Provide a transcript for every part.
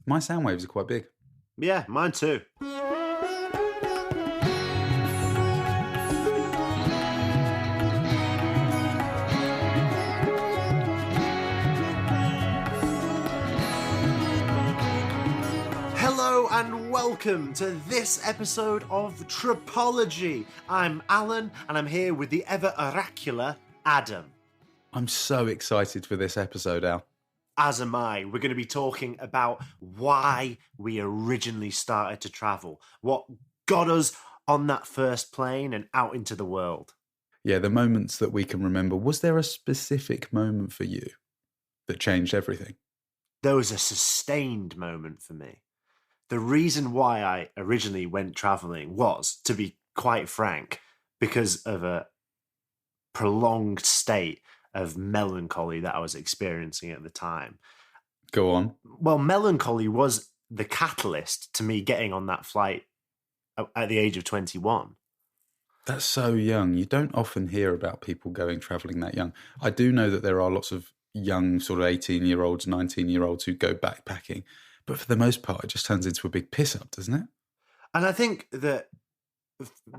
My sound waves are quite big. Yeah, mine too. Hello and welcome to this episode of Tripology. I'm Alan and I'm here with the ever oracular Adam. I'm so excited for this episode, Al. As am I. We're going to be talking about why we originally started to travel, what got us on that first plane and out into the world. Yeah, the moments that we can remember. Was there a specific moment for you that changed everything? There was a sustained moment for me. The reason why I originally went traveling was, to be quite frank, because of a prolonged state of melancholy that I was experiencing at the time. Go on. Well, melancholy was the catalyst to me getting on that flight at the age of 21. That's so young. You don't often hear about people going traveling that young. I do know that there are lots of young sort of 18-year-olds, 19-year-olds who go backpacking. But for the most part, it just turns into a big piss-up, doesn't it? And I think that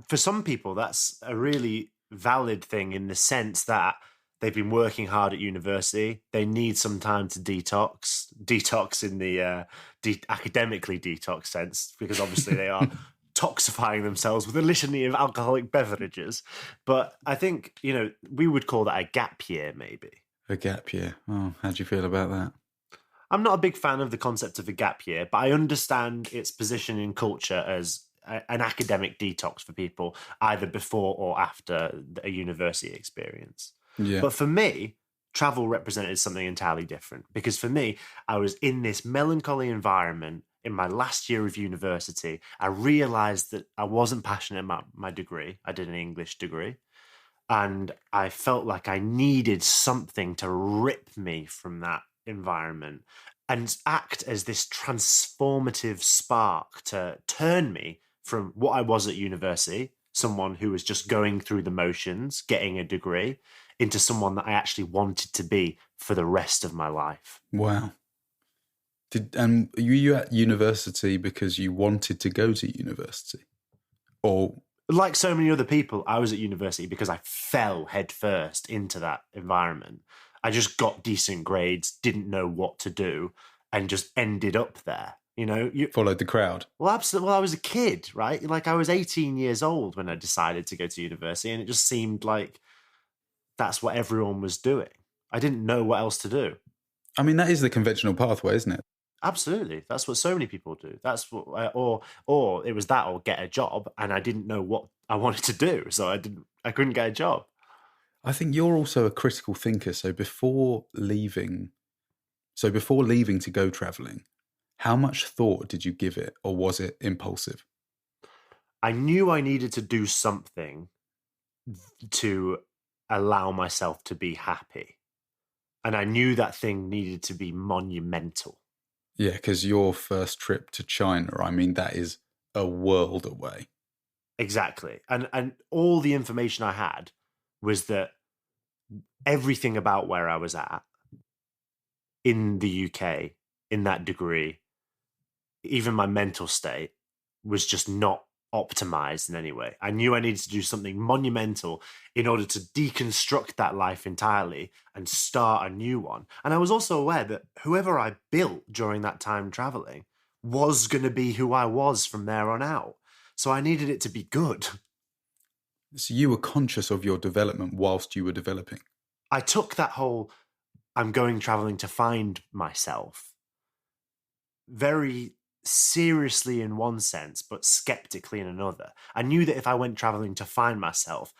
for some people, that's a really valid thing in the sense that they've been working hard at university. They need some time to detox in the academically detox sense, because obviously they are toxifying themselves with a litany of alcoholic beverages. But I think, we would call that a gap year, maybe. A gap year. Oh, how do you feel about that? I'm not a big fan of the concept of a gap year, but I understand its position in culture as an academic detox for people, either before or after a university experience. Yeah. But for me, travel represented something entirely different, because for me, I was in this melancholy environment in my last year of university. I realized that I wasn't passionate about my degree. I did an English degree. And I felt like I needed something to rip me from that environment and act as this transformative spark to turn me from what I was at university, someone who was just going through the motions, getting a degree, into someone that I actually wanted to be for the rest of my life. Wow. Were you at university because you wanted to go to university? Or, like so many other people, I was at university because I fell headfirst into that environment. I just got decent grades, didn't know what to do, and just ended up there. You followed the crowd. Well, absolutely. Well, I was a kid, right? Like I was 18 years old when I decided to go to university, and it just seemed like that's what everyone was doing. I didn't know what else to do. I mean, that is the conventional pathway, isn't it? Absolutely. That's what so many people do. That's what, or it was that, or get a job, and I didn't know what I wanted to do, so I couldn't get a job. I think you're also a critical thinker. So before leaving to go traveling, how much thought did you give it, or was it impulsive? I knew I needed to do something to allow myself to be happy. And I knew that thing needed to be monumental. Yeah, because your first trip to China, I mean, that is a world away. Exactly. And all the information I had was that everything about where I was at in the UK, in that degree, even my mental state was just not optimized in any way. I knew I needed to do something monumental in order to deconstruct that life entirely and start a new one. And I was also aware that whoever I built during that time traveling was going to be who I was from there on out. So I needed it to be good. So you were conscious of your development whilst you were developing. I took that whole I'm going traveling to find myself very seriously in one sense, but skeptically in another. I knew that if I went traveling to find myself,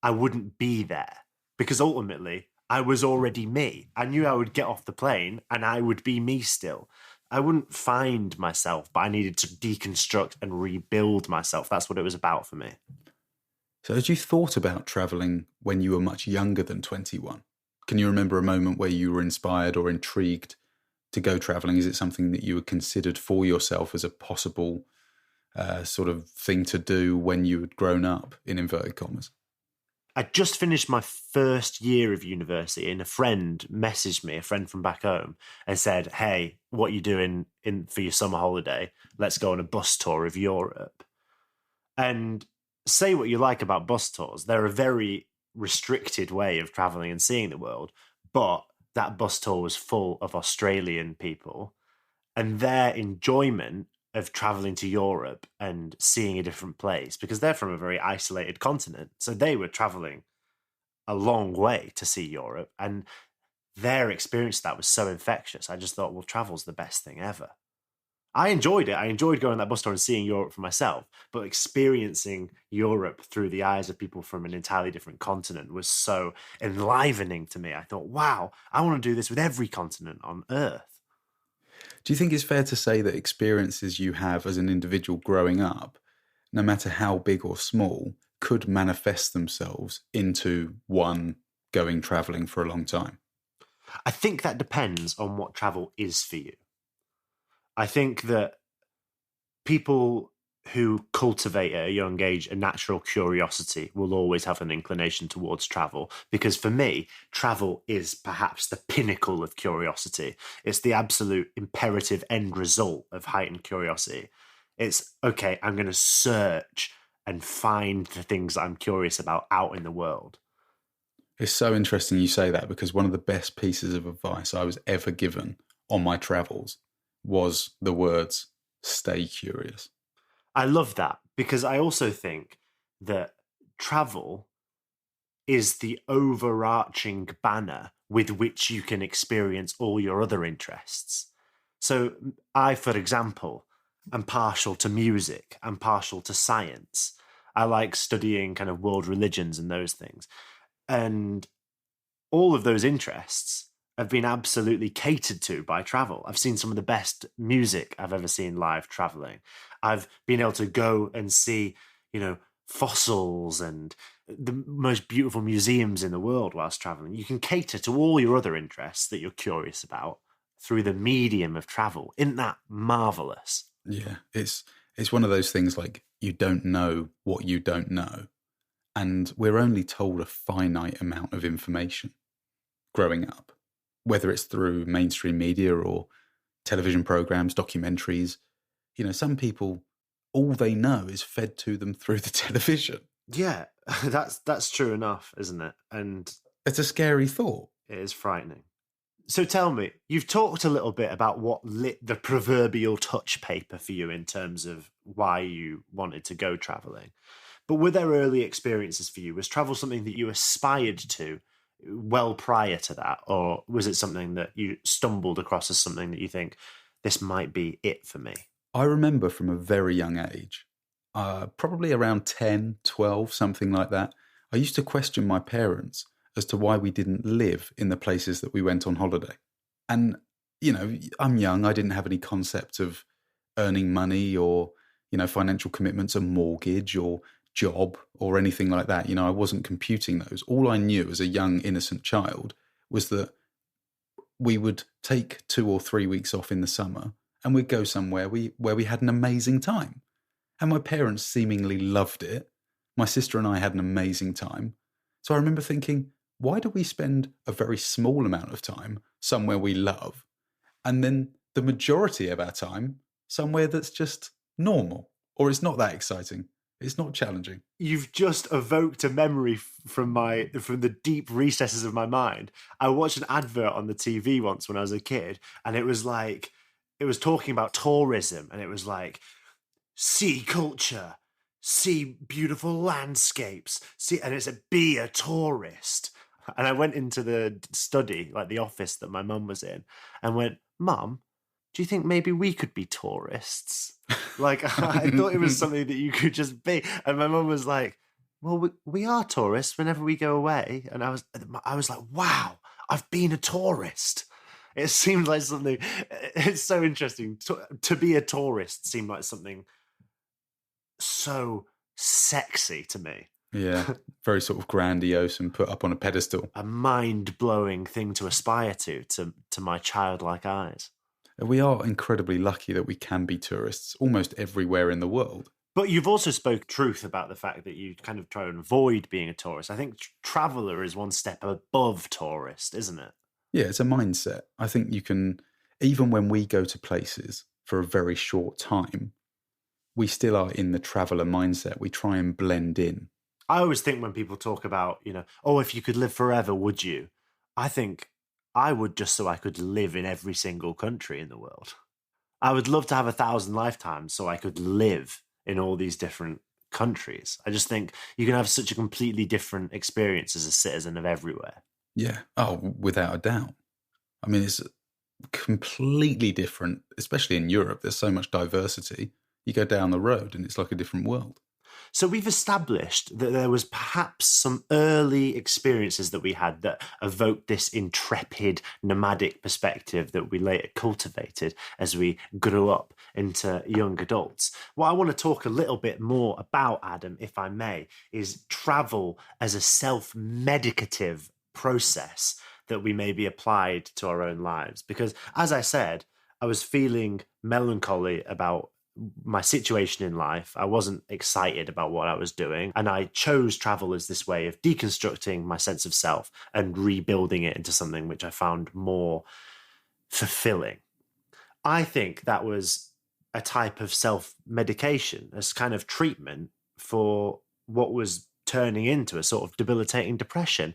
I wouldn't be there, because ultimately I was already me. I knew I would get off the plane and I would be me still. I wouldn't find myself, but I needed to deconstruct and rebuild myself. That's what it was about for me. So had you thought about traveling when you were much younger than 21? Can you remember a moment where you were inspired or intrigued to go traveling? Is it something that you had considered for yourself as a possible sort of thing to do when you had grown up, in inverted commas? I just finished my first year of university, and a friend messaged me, a friend from back home, and said, "Hey, what are you doing for your summer holiday? Let's go on a bus tour of Europe." And say what you like about bus tours, they're a very restricted way of traveling and seeing the world. But that bus tour was full of Australian people, and their enjoyment of traveling to Europe and seeing a different place, because they're from a very isolated continent. So they were traveling a long way to see Europe, and their experience of that was so infectious. I just thought, well, travel's the best thing ever. I enjoyed it. I enjoyed going on that bus tour and seeing Europe for myself, but experiencing Europe through the eyes of people from an entirely different continent was so enlivening to me. I thought, wow, I want to do this with every continent on Earth. Do you think it's fair to say that experiences you have as an individual growing up, no matter how big or small, could manifest themselves into one going travelling for a long time? I think that depends on what travel is for you. I think that people who cultivate at a young age a natural curiosity will always have an inclination towards travel, because for me, travel is perhaps the pinnacle of curiosity. It's the absolute imperative end result of heightened curiosity. It's, okay, I'm going to search and find the things that I'm curious about out in the world. It's so interesting you say that, because one of the best pieces of advice I was ever given on my travels was the words, stay curious. I love that, because I also think that travel is the overarching banner with which you can experience all your other interests. So I, for example, am partial to music, I'm partial to science. I like studying kind of world religions and those things. And all of those interests have been absolutely catered to by travel. I've seen some of the best music I've ever seen live traveling. I've been able to go and see, fossils and the most beautiful museums in the world whilst traveling. You can cater to all your other interests that you're curious about through the medium of travel. Isn't that marvelous? Yeah, it's one of those things like you don't know what you don't know. And we're only told a finite amount of information growing up, whether it's through mainstream media or television programs, documentaries. Some people, all they know is fed to them through the television. Yeah, that's true enough, isn't it? And it's a scary thought. It is frightening. So tell me, you've talked a little bit about what lit the proverbial touch paper for you in terms of why you wanted to go traveling. But were there early experiences for you? Was travel something that you aspired to well prior to that? Or was it something that you stumbled across as something that you think, this might be it for me? I remember from a very young age, probably around 10, 12, something like that, I used to question my parents as to why we didn't live in the places that we went on holiday. And, I'm young. I didn't have any concept of earning money or, financial commitments, a mortgage or job or anything like that. I wasn't computing those. All I knew as a young, innocent child was that we would take 2 or 3 weeks off in the summer and we'd go somewhere where we had an amazing time. And my parents seemingly loved it. My sister and I had an amazing time. So I remember thinking, why do we spend a very small amount of time somewhere we love, and then the majority of our time somewhere that's just normal, or it's not that exciting? It's not challenging. You've just evoked a memory from the deep recesses of my mind. I watched an advert on the TV once when I was a kid, and it was talking about tourism, and it was like, see culture, see beautiful landscapes, and it's be a tourist. And I went into the study, like the office that my mum was in, and went, Mum, do you think maybe we could be tourists? Like, I thought it was something that you could just be. And my mum was like, well, we are tourists whenever we go away. And I was like, wow, I've been a tourist. It seemed like something, it's so interesting. To be a tourist seemed like something so sexy to me. Yeah, very sort of grandiose and put up on a pedestal. A mind-blowing thing to aspire to my childlike eyes. We are incredibly lucky that we can be tourists almost everywhere in the world. But you've also spoke truth about the fact that you kind of try and avoid being a tourist. I think traveller is one step above tourist, isn't it? Yeah, it's a mindset. I think you can, even when we go to places for a very short time, we still are in the traveller mindset. We try and blend in. I always think when people talk about, oh, if you could live forever, would you? I think I would, just so I could live in every single country in the world. I would love to have 1,000 lifetimes so I could live in all these different countries. I just think you can have such a completely different experience as a citizen of everywhere. Yeah. Oh, without a doubt. I mean, it's completely different, especially in Europe. There's so much diversity. You go down the road and it's like a different world. So we've established that there was perhaps some early experiences that we had that evoked this intrepid nomadic perspective that we later cultivated as we grew up into young adults. What I want to talk a little bit more about, Adam, if I may, is travel as a self-medicative process that we maybe applied to our own lives. Because as I said, I was feeling melancholy about my situation in life. I wasn't excited about what I was doing. And I chose travel as this way of deconstructing my sense of self and rebuilding it into something which I found more fulfilling. I think that was a type of self-medication, as kind of treatment for what was turning into a sort of debilitating depression.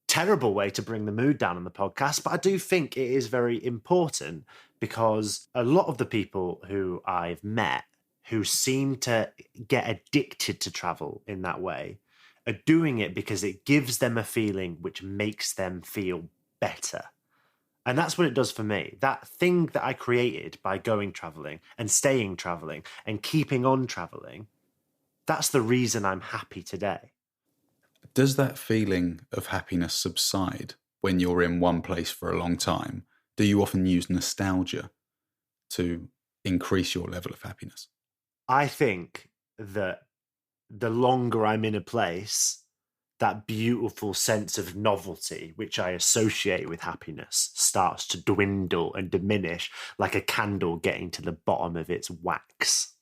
Terrible way to bring the mood down on the podcast, but I do think it is very important because a lot of the people who I've met who seem to get addicted to travel in that way are doing it because it gives them a feeling which makes them feel better. And that's what it does for me. That thing that I created by going traveling and staying traveling and keeping on traveling, that's the reason I'm happy today. Does that feeling of happiness subside when you're in one place for a long time? Do you often use nostalgia to increase your level of happiness? I think that the longer I'm in a place, that beautiful sense of novelty, which I associate with happiness, starts to dwindle and diminish like a candle getting to the bottom of its wax.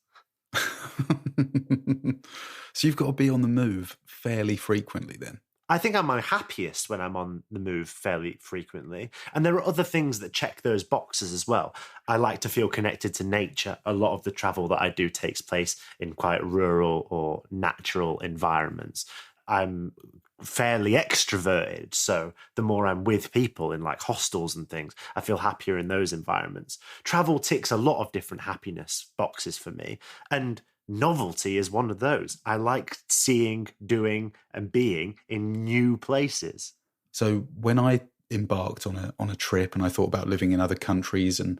So you've got to be on the move fairly frequently then. I think I'm my happiest when I'm on the move fairly frequently. And there are other things that check those boxes as well. I like to feel connected to nature. A lot of the travel that I do takes place in quite rural or natural environments. I'm fairly extroverted, so the more I'm with people in like hostels and things, I feel happier in those environments. Travel ticks a lot of different happiness boxes for me, and novelty is one of those. I like seeing, doing, and being in new places. So when I embarked on a trip and I thought about living in other countries and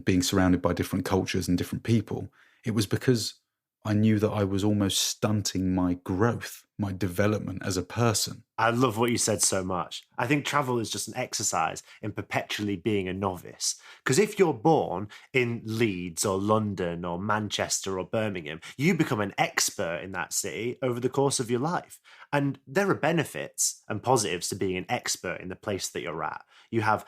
being surrounded by different cultures and different people, it was because I knew that I was almost stunting my growth, my development as a person. I love what you said so much. I think travel is just an exercise in perpetually being a novice. Because if you're born in Leeds or London or Manchester or Birmingham, you become an expert in that city over the course of your life. And there are benefits and positives to being an expert in the place that you're at. You have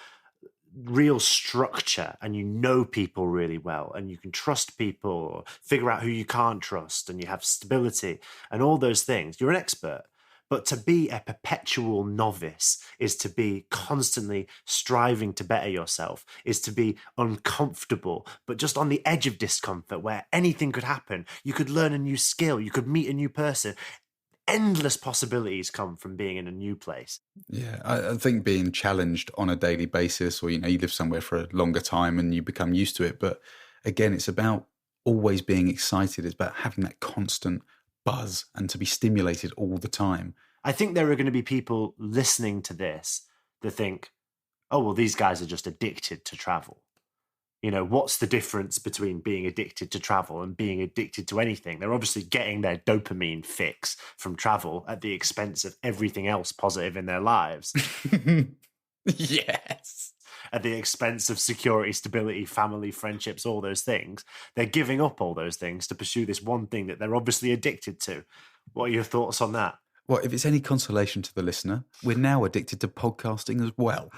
real structure and you know people really well and you can trust people or figure out who you can't trust and you have stability and all those things. You're an expert. But to be a perpetual novice is to be constantly striving to better yourself, is to be uncomfortable, but just on the edge of discomfort where anything could happen. You could learn a new skill. You could meet a new person. Endless possibilities come from being in a new place. Yeah, I think being challenged on a daily basis, or, you live somewhere for a longer time and you become used to it. But again, it's about always being excited. It's about having that constant buzz and to be stimulated all the time. I think there are going to be people listening to this that think, oh, well, these guys are just addicted to travel. What's the difference between being addicted to travel and being addicted to anything? They're obviously getting their dopamine fix from travel at the expense of everything else positive in their lives. Yes. At the expense of security, stability, family, friendships, all those things. They're giving up all those things to pursue this one thing that they're obviously addicted to. What are your thoughts on that? Well, if it's any consolation to the listener, we're now addicted to podcasting as well.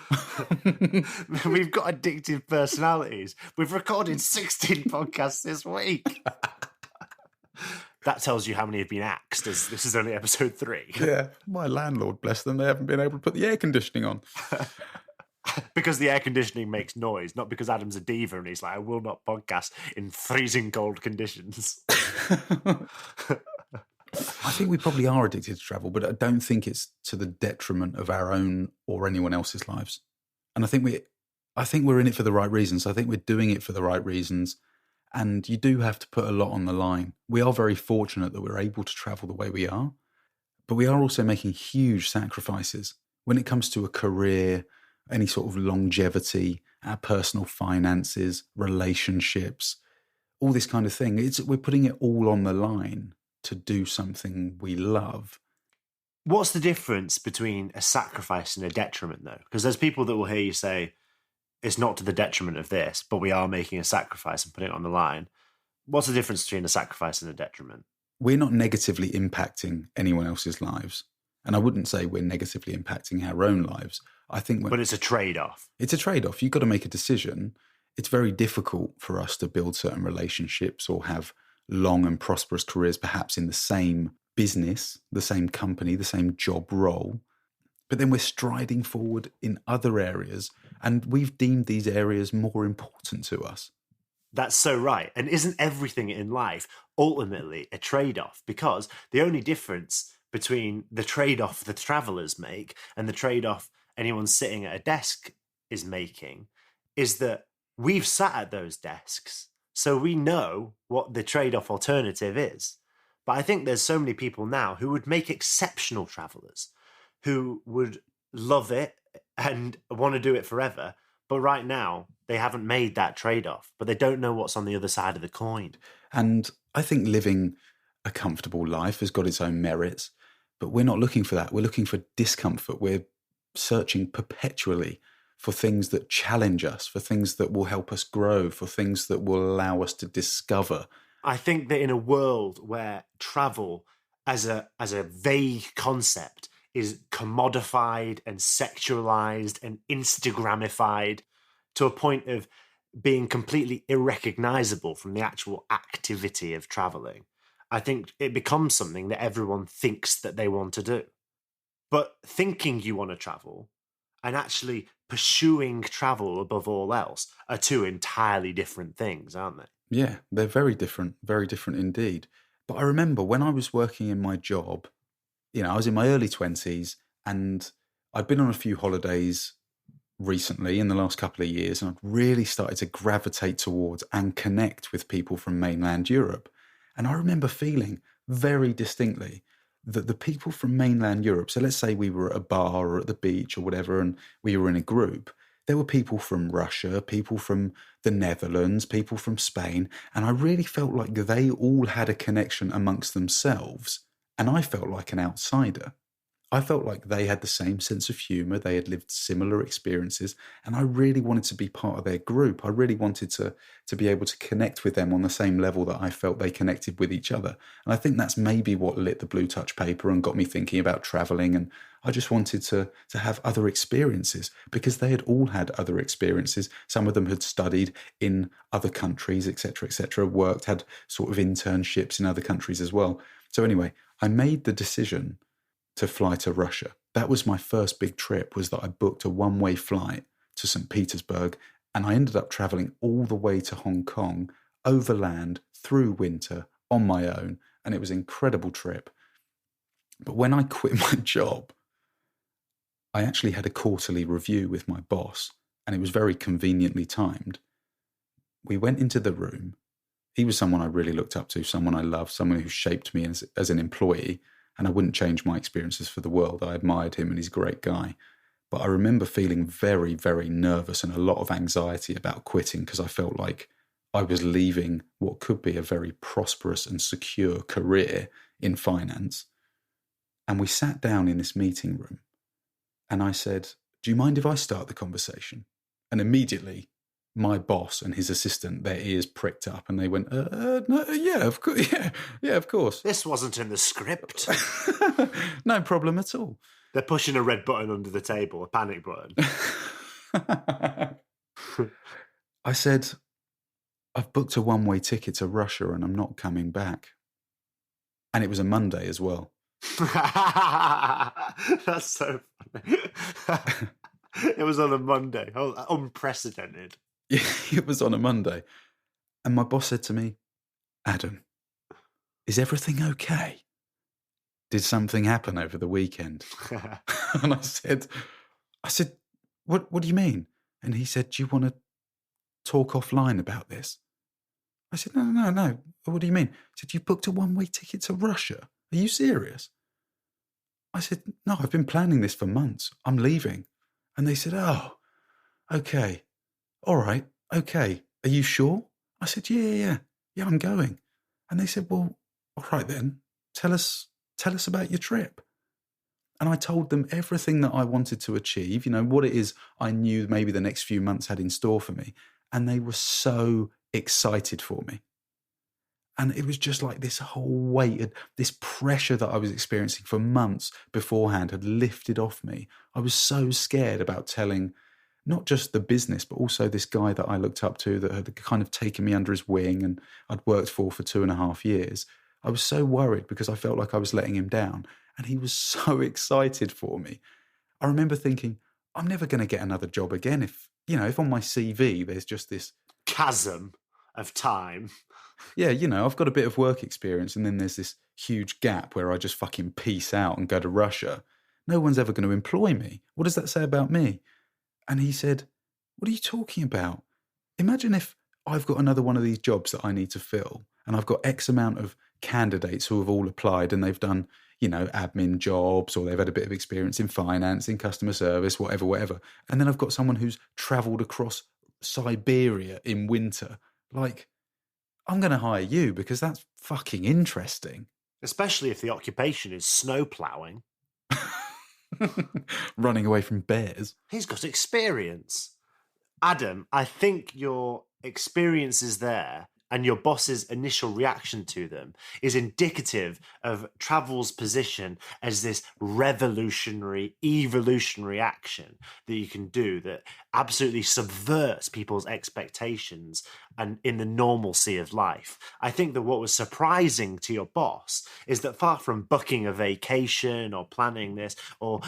We've got addictive personalities. We've recorded 16 podcasts this week. That tells you how many have been axed, as this is only episode 3. Yeah, my landlord, bless them, they haven't been able to put the air conditioning on. Because the air conditioning makes noise, not because Adam's a diva and he's like, I will not podcast in freezing cold conditions. I think we probably are addicted to travel, but I don't think it's to the detriment of our own or anyone else's lives. And I think we're in it for the right reasons. I think we're doing it for the right reasons. And you do have to put a lot on the line. We are very fortunate that we're able to travel the way we are, but we are also making huge sacrifices when it comes to a career, any sort of longevity, our personal finances, relationships, all this kind of thing. We're putting it all on the line to do something we love. What's the difference between a sacrifice and a detriment, though? Because there's people that will hear you say, it's not to the detriment of this, but we are making a sacrifice and putting it on the line. What's the difference between a sacrifice and a detriment? We're not negatively impacting anyone else's lives. And I wouldn't say we're negatively impacting our own lives. But it's a trade-off. It's a trade-off. You've got to make a decision. It's very difficult for us to build certain relationships or have long and prosperous careers, perhaps in the same business, the same company, the same job role. But then we're striding forward in other areas, and we've deemed these areas more important to us. That's so right. And isn't everything in life ultimately a trade-off? Because the only difference between the trade-off the travelers make and the trade-off anyone sitting at a desk is making is that we've sat at those desks, so we know what the trade-off alternative is. But I think there's so many people now who would make exceptional travelers, who would love it and want to do it forever. But right now, they haven't made that trade-off, but they don't know what's on the other side of the coin. And I think living a comfortable life has got its own merits, but we're not looking for that. We're looking for discomfort. We're searching perpetually for things that challenge us, for things that will help us grow, for things that will allow us to discover. I think that in a world where travel as a vague concept is commodified and sexualized and Instagramified to a point of being completely irrecognizable from the actual activity of traveling, I think it becomes something that everyone thinks that they want to do. But thinking you want to travel and actually pursuing travel above all else are two entirely different things, aren't they? Yeah, they're very different indeed. But I remember when I was working in my job, I was in my early 20s and I'd been on a few holidays recently in the last couple of years, and I'd really started to gravitate towards and connect with people from mainland Europe. And I remember feeling very distinctly that the people from mainland Europe, so let's say we were at a bar or at the beach or whatever, and we were in a group, there were people from Russia, people from the Netherlands, people from Spain, and I really felt like they all had a connection amongst themselves, and I felt like an outsider. I felt like they had the same sense of humour, they had lived similar experiences, and I really wanted to be part of their group. I really wanted to be able to connect with them on the same level that I felt they connected with each other. And I think that's maybe what lit the Blue Touch paper and got me thinking about travelling. And I just wanted to have other experiences because they had all had other experiences. Some of them had studied in other countries, etc., worked, had sort of internships in other countries as well. So anyway, I made the decision to fly to Russia. That was my first big trip, was that I booked a one-way flight to St. Petersburg, and I ended up traveling all the way to Hong Kong, overland, through winter, on my own, and it was an incredible trip. But when I quit my job, I actually had a quarterly review with my boss, and it was very conveniently timed. We went into the room. He was someone I really looked up to, someone I loved, someone who shaped me as an employee, and I wouldn't change my experiences for the world. I admired him and he's a great guy. But I remember feeling very, very nervous and a lot of anxiety about quitting because I felt like I was leaving what could be a very prosperous and secure career in finance. And we sat down in this meeting room and I said, "Do you mind if I start the conversation?" And immediately my boss and his assistant, their ears pricked up and they went, no, yeah, of course, yeah, of course. This wasn't in the script. No problem at all. They're pushing a red button under the table, a panic button. I said, "I've booked a one-way ticket to Russia and I'm not coming back." And it was a Monday as well. That's so funny. It was on a Monday. Oh, unprecedented. It was on a Monday. And my boss said to me, Adam, is everything okay? Did something happen over the weekend? And I said, what do you mean? And he said, do you want to talk offline about this? I said, no. What do you mean? He said, you booked a one-way ticket to Russia. Are you serious? I said, no, I've been planning this for months. I'm leaving. And they said, oh, okay. All right. Okay. Are you sure? I said, yeah, I'm going. And they said, well, all right then, tell us about your trip. And I told them everything that I wanted to achieve, what it is I knew maybe the next few months had in store for me. And they were so excited for me. And it was just like this whole weight, this pressure that I was experiencing for months beforehand had lifted off me. I was so scared about telling not just the business, but also this guy that I looked up to that had kind of taken me under his wing and I'd worked for 2.5 years. I was so worried because I felt like I was letting him down. And he was so excited for me. I remember thinking, I'm never going to get another job again if on my CV there's just this chasm of time. Yeah, I've got a bit of work experience and then there's this huge gap where I just fucking peace out and go to Russia. No one's ever going to employ me. What does that say about me? And he said, what are you talking about? Imagine if I've got another one of these jobs that I need to fill and I've got X amount of candidates who have all applied and they've done, admin jobs or they've had a bit of experience in finance, in customer service, whatever. And then I've got someone who's travelled across Siberia in winter. Like, I'm going to hire you because that's fucking interesting. Especially if the occupation is snow ploughing. Running away from bears. He's got experience. Adam, I think your experiences there and your boss's initial reaction to them is indicative of travel's position as this revolutionary, evolutionary action that you can do that absolutely subverts people's expectations and in the normalcy of life. I think that what was surprising to your boss is that far from booking a vacation or planning this or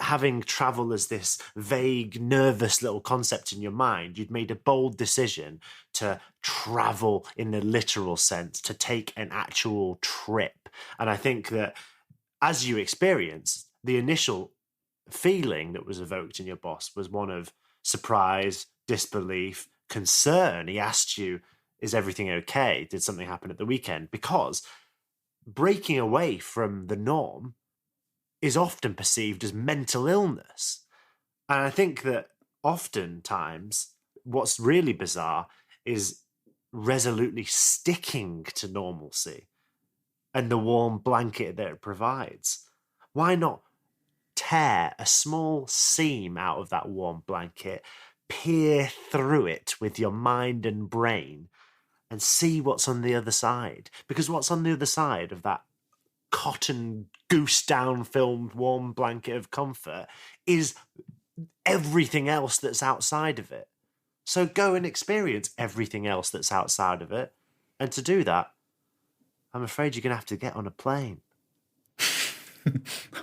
having travel as this vague, nervous little concept in your mind, you'd made a bold decision to travel in the literal sense, to take an actual trip. And I think that as you experienced, the initial feeling that was evoked in your boss was one of surprise, disbelief, concern. He asked you, is everything okay? Did something happen at the weekend? Because breaking away from the norm is often perceived as mental illness. And I think that oftentimes what's really bizarre is resolutely sticking to normalcy and the warm blanket that it provides. Why not tear a small seam out of that warm blanket, peer through it with your mind and brain and see what's on the other side? Because what's on the other side of that cotton goose down filmed warm blanket of comfort is everything else that's outside of it. So go and experience everything else that's outside of it. And to do that, I'm afraid you're going to have to get on a plane.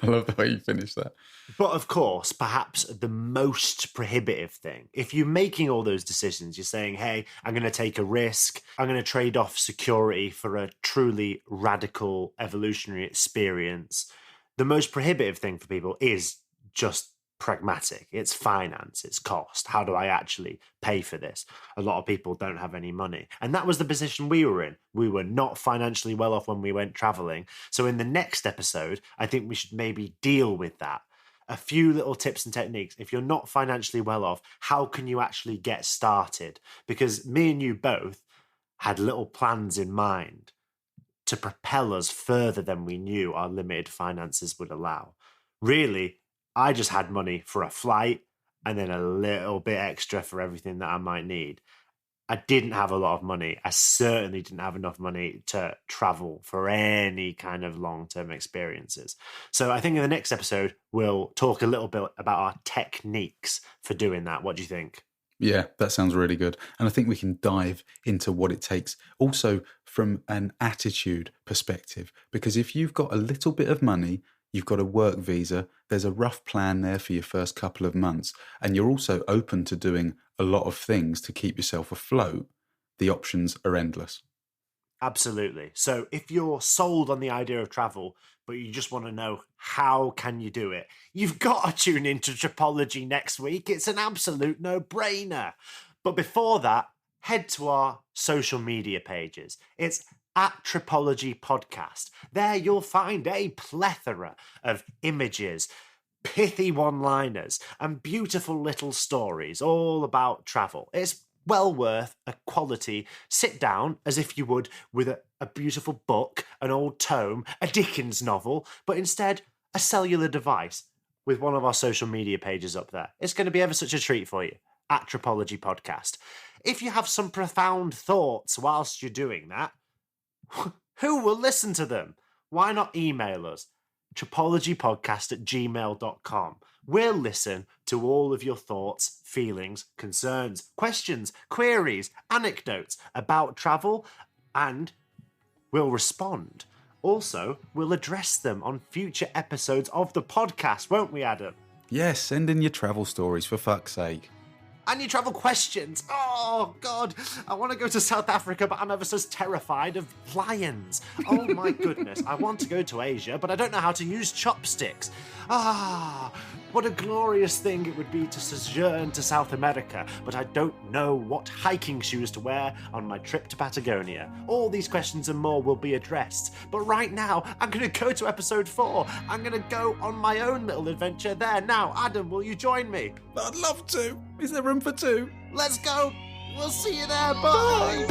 I love the way you finished that. But of course, perhaps the most prohibitive thing, if you're making all those decisions, you're saying, hey, I'm going to take a risk. I'm going to trade off security for a truly radical evolutionary experience. The most prohibitive thing for people is just pragmatic. It's finance, it's cost. How do I actually pay for this? A lot of people don't have any money. And that was the position we were in. We were not financially well off when we went traveling. So in the next episode, I think we should maybe deal with that. A few little tips and techniques. If you're not financially well off, how can you actually get started? Because me and you both had little plans in mind to propel us further than we knew our limited finances would allow. Really, I just had money for a flight and then a little bit extra for everything that I might need. I didn't have a lot of money. I certainly didn't have enough money to travel for any kind of long-term experiences. So I think in the next episode, we'll talk a little bit about our techniques for doing that. What do you think? Yeah, that sounds really good. And I think we can dive into what it takes also from an attitude perspective. Because if you've got a little bit of money, you've got a work visa, there's a rough plan there for your first couple of months, and you're also open to doing a lot of things to keep yourself afloat, the options are endless. Absolutely. So if you're sold on the idea of travel, but you just want to know how can you do it, you've got to tune into Tripology next week. It's an absolute no-brainer. But before that, head to our social media pages. It's at Tripology Podcast. There you'll find a plethora of images, pithy one-liners, and beautiful little stories all about travel. It's well worth a quality sit down as if you would with a beautiful book, an old tome, a Dickens novel, but instead a cellular device with one of our social media pages up there. It's going to be ever such a treat for you at Tripology Podcast. If you have some profound thoughts whilst you're doing that, who will listen to them? Why not email us? tripologypodcast@gmail.com. We'll listen to all of your thoughts, feelings, concerns, questions, queries, anecdotes about travel, and we'll respond. Also, we'll address them on future episodes of the podcast, won't we, Adam? Yes, send in your travel stories, for fuck's sake. And your travel questions. Oh, God. I want to go to South Africa, but I'm ever so terrified of lions. Oh, my goodness. I want to go to Asia, but I don't know how to use chopsticks. Ah, what a glorious thing it would be to sojourn to South America, but I don't know what hiking shoes to wear on my trip to Patagonia. All these questions and more will be addressed. But right now, I'm going to go to episode 4. I'm going to go on my own little adventure there. Now, Adam, will you join me? I'd love to. Is there room for 2? Let's go. We'll see you there. Bye.